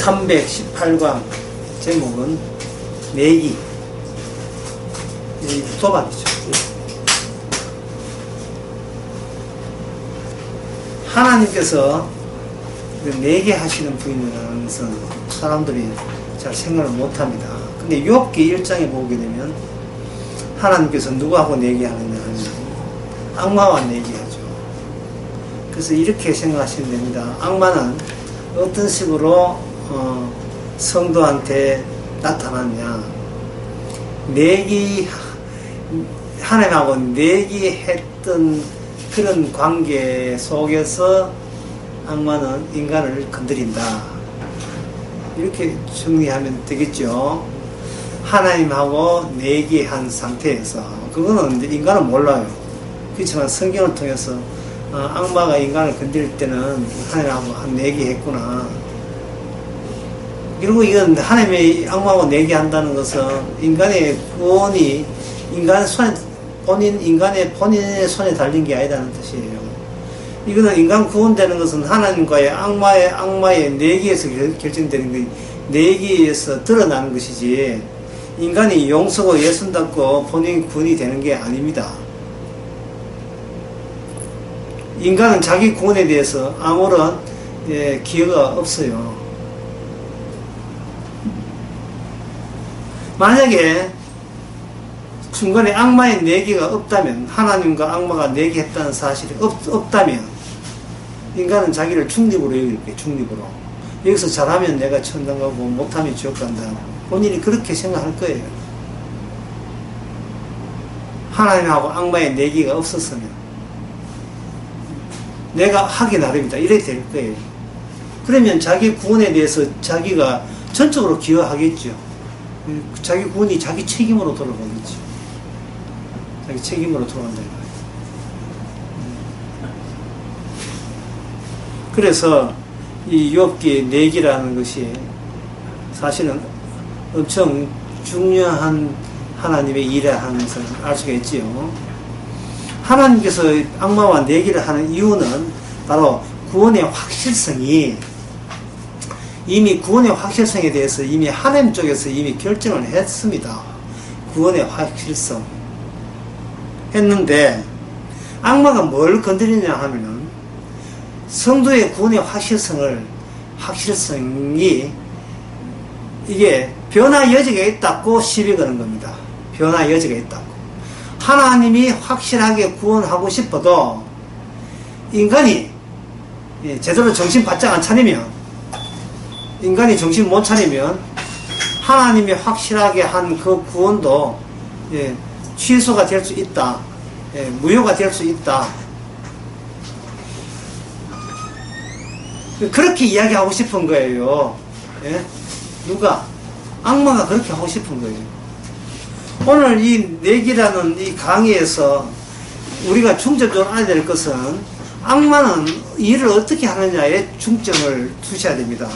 318강 제목은 내기, 도박이죠. 하나님께서 내기 하시는 분이라는 것은 사람들이 잘 생각을 못합니다. 근데 욥기 1장에 보게 되면 하나님께서 누구하고 내기하느냐 하면 악마와 내기하죠. 그래서 이렇게 생각하시면 됩니다. 악마는 어떤 식으로 성도한테 나타나냐, 하나님하고 내기했던 그런 관계 속에서 악마는 인간을 건드린다, 이렇게 정리하면 되겠죠. 하나님하고 내기한 상태에서, 그거는 인간은 몰라요. 그렇지만 성경을 통해서 악마가 인간을 건드릴 때는 하나님하고 내기했구나. 그리고 이건 하나님의 악마하고 내기한다는 것은 인간의 구원이 인간의 본인의 손에 달린 게 아니라는 뜻이에요. 이거는 인간 구원되는 것은 하나님과의 악마의 내기에서 결정되는 거, 내기에서 드러나는 것이지, 인간이 용서고 예순받고 본인 구원이 되는 게 아닙니다. 인간은 자기 구원에 대해서 아무런 기여가 없어요. 만약에 중간에 악마의 내기가 없다면, 하나님과 악마가 내기했다는 사실이 없다면 인간은 자기를 중립으로 여길 거예요. 중립으로. 여기서 잘하면 내가 천당 가고 못하면 지옥 간다. 본인이 그렇게 생각할 거예요. 하나님하고 악마의 내기가 없었으면 내가 하기 나름이다, 이래 될 거예요. 그러면 자기 구원에 대해서 자기가 전적으로 기여하겠죠. 자기 구원이 자기 책임으로 돌아가겠죠. 자기 책임으로 돌아간다는 거예요. 그래서 이 욥기의 내기라는 것이 사실은 엄청 중요한 하나님의 일을 하는 것을 알 수가 있지요. 하나님께서 악마와 내기를 하는 이유는 바로 구원의 확실성이, 이미 구원의 확실성에 대해서 이미 하나님 쪽에서 이미 결정을 했습니다. 구원의 확실성 했는데, 악마가 뭘 건드리냐 하면은 성도의 구원의 확실성이 이게 변화 여지가 있다고 시비 거는 겁니다. 변화 여지가 있다고. 하나님이 확실하게 구원하고 싶어도 인간이 제대로 정신 바짝 안 차리면, 인간이 정신 못 차리면 하나님이 확실하게 한 그 구원도 취소가 될 수 있다, 무효가 될 수 있다, 그렇게 이야기하고 싶은 거예요. 누가? 악마가 그렇게 하고 싶은 거예요. 오늘 이 내기라는 이 강의에서 우리가 중점적으로 알아야 될 것은, 악마는 일을 어떻게 하느냐에 중점을 두셔야 됩니다.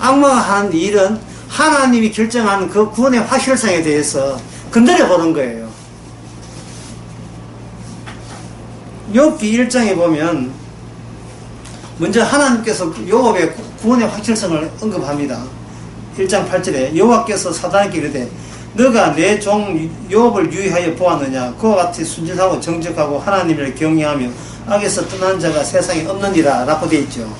악마가 하는 일은 하나님이 결정하는 그 구원의 확실성에 대해서 건드려 보는 거예요. 욥기 1장에 보면 먼저 하나님께서 욥의 구원의 확실성을 언급합니다. 1장 8절에 여호와께서 사단에게 이르되 너가 내 종 욥을 유의하여 보았느냐, 그와 같이 순진하고 정직하고 하나님을 경외하며 악에서 떠난 자가 세상에 없느니라 라고 되어 있죠.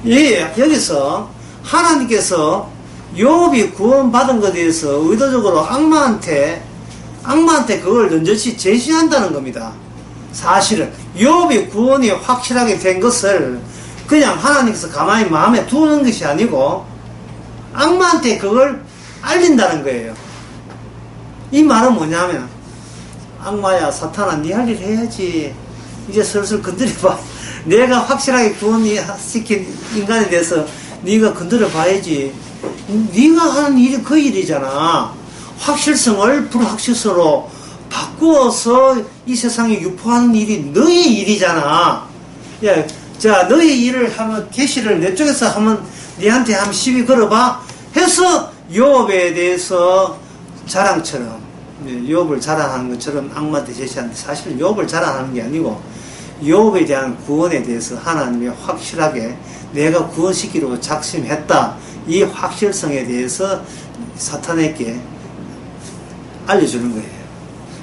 여기서 하나님께서 욥이 구원받은 것에 대해서 의도적으로 악마한테 그걸 넌저시 제시한다는 겁니다. 사실은 욥이 구원이 확실하게 된 것을 그냥 하나님께서 가만히 마음에 두는 것이 아니고 악마한테 그걸 알린다는 거예요. 이 말은 뭐냐면, 악마야, 사탄아, 네 할 일 해야지. 이제 슬슬 건드려봐. 내가 확실하게 구원이 시킨 인간에 대해서 네가 건드려 봐야지. 네가 하는 일이 그 일이잖아. 확실성을 불확실성으로 바꾸어서 이 세상에 유포하는 일이 너의 일이잖아. 야, 자, 너의 일을 하면, 계시를 내 쪽에서 하면, 네한테 한번 시비 걸어봐 해서 욥에 대해서 자랑처럼, 욥을 자랑하는 것처럼 악마한테 제시하는데, 사실 욥을 자랑하는 게 아니고 욥에 대한 구원에 대해서 하나님이 확실하게 내가 구원시키려고 작심했다, 이 확실성에 대해서 사탄에게 알려주는 거예요.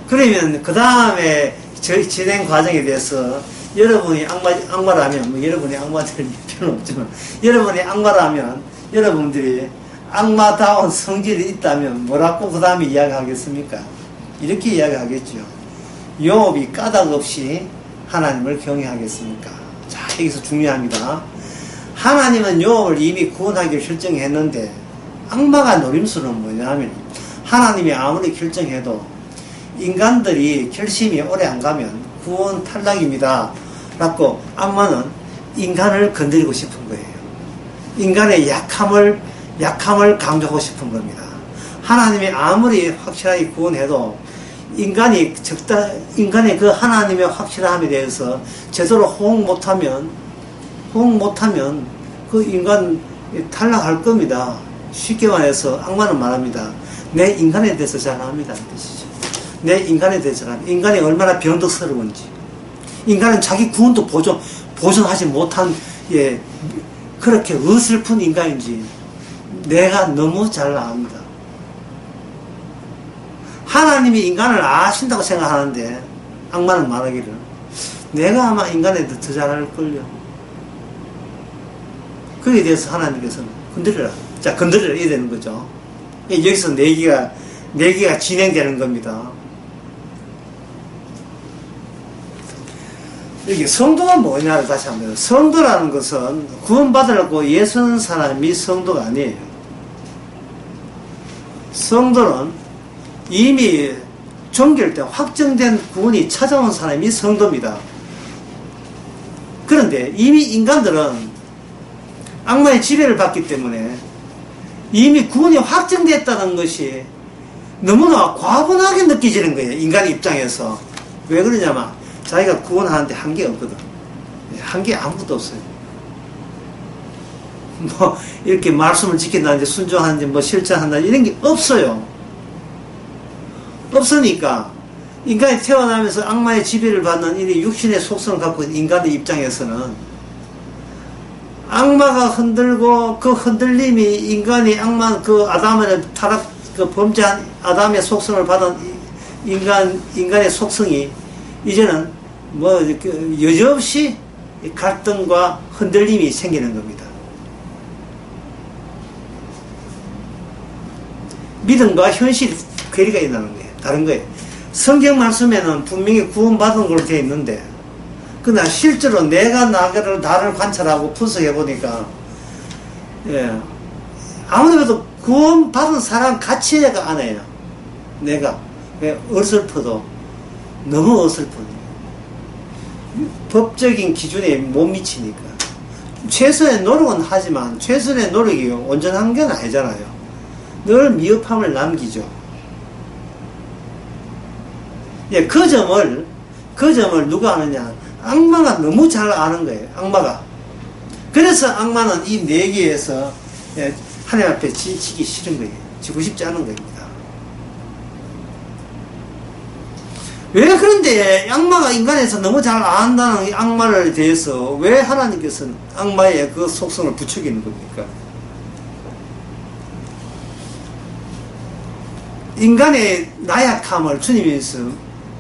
그러면 그 다음에 진행 과정에 대해서 여러분이 악마라면, 뭐 여러분이 악마될 필요는 없지만, 여러분이 악마라면 여러분들이 악마다운 성질이 있다면 뭐라고 그 다음에 이야기하겠습니까? 이렇게 이야기하겠죠. 욥이 까닭 없이 하나님을 경외하겠습니까? 자, 여기서 중요합니다. 하나님은 욥을 이미 구원하기를 결정했는데, 악마가 노림수는 뭐냐면, 하나님이 아무리 결정해도 인간들이 결심이 오래 안 가면 구원 탈락입니다 라고 악마는 인간을 건드리고 싶은 거예요. 인간의 약함을 강조하고 싶은 겁니다. 하나님이 아무리 확실하게 구원해도 인간의 그 하나님의 확실함에 대해서 제대로 호응 못하면 그 인간 탈락할 겁니다. 쉽게 말해서 악마는 말합니다. 내 인간에 대해서 잘 압니다. 뜻이죠. 내 인간에 대해서 잘 압니다. 인간이 얼마나 변덕스러운지, 인간은 자기 구원도 보존하지 못한, 그렇게 어설픈 인간인지 내가 너무 잘 압니다. 하나님이 인간을 아신다고 생각하는데 악마는 말하기를 내가 아마 인간에 더 잘 알걸요. 거기에 대해서 하나님께서는 건드려라. 자, 건드려라 이래 되는 거죠. 여기서 내기가 진행되는 겁니다. 여기 성도가 뭐냐를 다시 한번. 성도라는 것은 구원받으려고 예수는 사람이 성도가 아니에요. 성도는 이미 종결된 확정된 구원이 찾아온 사람이 성도입니다. 그런데 이미 인간들은 악마의 지배를 받기 때문에 이미 구원이 확정됐다는 것이 너무나 과분하게 느껴지는 거예요. 인간의 입장에서. 왜 그러냐면 자기가 구원하는데 한계가 없거든. 한계 아무것도 없어요. 뭐 이렇게 말씀을 지킨다든지 순종하는지 뭐 실천한다 이런 게 없어요. 없으니까 인간이 태어나면서 악마의 지배를 받는 이 육신의 속성을 갖고 있는 인간의 입장에서는 악마가 흔들고 그 흔들림이 인간이 악마 아담의 타락 범죄한 아담의 속성을 받은 인간의 속성이 이제는 뭐 여지없이 갈등과 흔들림이 생기는 겁니다. 믿음과 현실이 괴리가 있다는 거예요. 다른 거예요. 성경 말씀에는 분명히 구원받은 걸로 되어 있는데, 그러나 실제로 내가 나를 관찰하고 분석해 보니까, 아무래도 구원받은 사람 가치가 안 해요. 내가. 어설퍼도, 너무 어설퍼요. 법적인 기준에 못 미치니까. 최선의 노력은 하지만, 최선의 노력이 온전한 건 아니잖아요. 늘 미흡함을 남기죠. 그 점을 누가 아느냐? 악마가 너무 잘 아는 거예요. 악마가. 그래서 악마는 이 내기에서 하나님 앞에 지기 싫은 거예요. 지고 싶지 않은 겁니다. 왜 그런데 악마가 인간에서 너무 잘 안다는 악마를 대해서 왜 하나님께서는 악마의 그 속성을 부추기는 겁니까? 인간의 나약함을 주님께서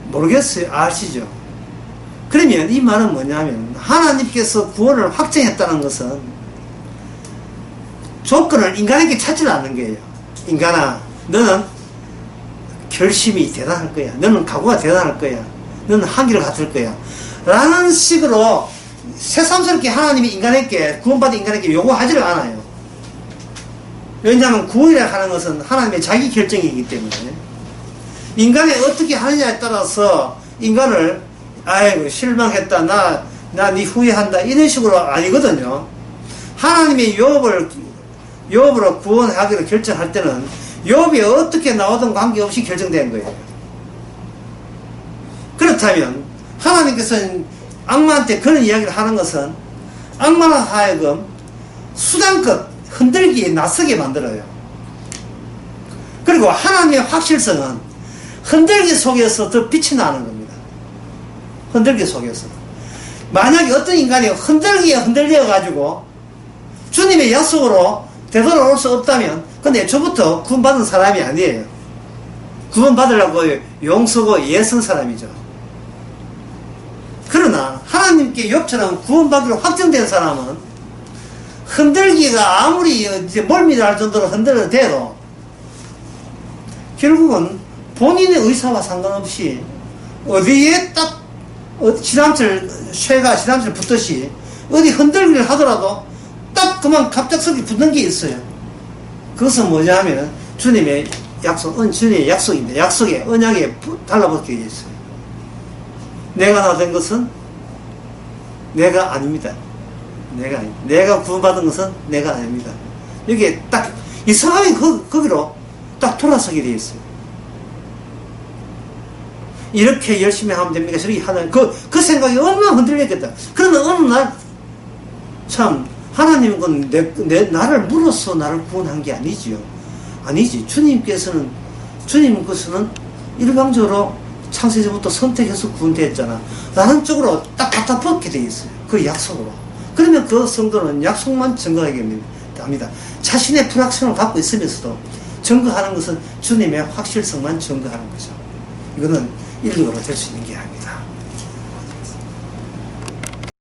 모르겠어요? 아시죠? 그러면 이 말은 뭐냐면 하나님께서 구원을 확정했다는 것은 조건을 인간에게 찾지 않는 거예요. 인간아, 너는 결심이 대단할 거야. 너는 각오가 대단할 거야. 너는 한계를 갖을 거야. 라는 식으로 새삼스럽게 하나님이 구원받은 인간에게 요구하지를 않아요. 왜냐하면 구원이라 하는 것은 하나님의 자기 결정이기 때문에 인간이 어떻게 하느냐에 따라서 인간을 아이고 실망했다, 나 네 후회한다 이런 식으로 아니거든요. 하나님이 욥으로 구원하기로 결정할 때는 욥이 어떻게 나오든 관계없이 결정된 거예요. 그렇다면 하나님께서는 악마한테 그런 이야기를 하는 것은 악마로 하여금 수단껏 흔들기에 나서게 만들어요. 그리고 하나님의 확실성은 흔들기 속에서 더 빛이 나는 겁니다. 흔들기 속에서. 만약에 어떤 인간이 흔들려 가지고 주님의 약속으로 되돌아올 수 없다면 근데 애초부터 구원받은 사람이 아니에요. 구원받으려고 용서고 애쓴 사람이죠. 그러나 하나님께 욥처럼 구원받기로 확정된 사람은 흔들기가 아무리 이제 멀미날 정도로 흔들어대도 결국은 본인의 의사와 상관없이 어디에 딱 쇠가 시람철 붙듯이 어디 흔들기를 하더라도 딱 그만 갑작스럽게 붙는 게 있어요. 그것은 뭐냐 하면 주님의 주님의 약속입니다. 약속에 언약에 달라붙게 있어요. 내가 다 된 것은 내가 아닙니다. 내가 구원받은 것은 내가 아닙니다. 여기에 딱 이상하게 거기로 딱 돌아서게 되어 있어요. 이렇게 열심히 하면 됩니까? 저렇게 하는 그 생각이 얼마나 흔들렸겠다. 그러나 어느 날 참 하나님은 나를 물어서 나를 구원한 게 아니지요. 아니지. 주님께서는 일방적으로 창세전부터 선택해서 구원됐잖아. 나는 쪽으로 딱 갖다 벗게 돼 있어요. 그 약속으로. 그러면 그 성도는 약속만 증거하게 합니다. 자신의 불확실성을 갖고 있으면서도 증거하는 것은 주님의 확실성만 증거하는 거죠. 이거는 인류로 될 수 있는 게 아닙니다.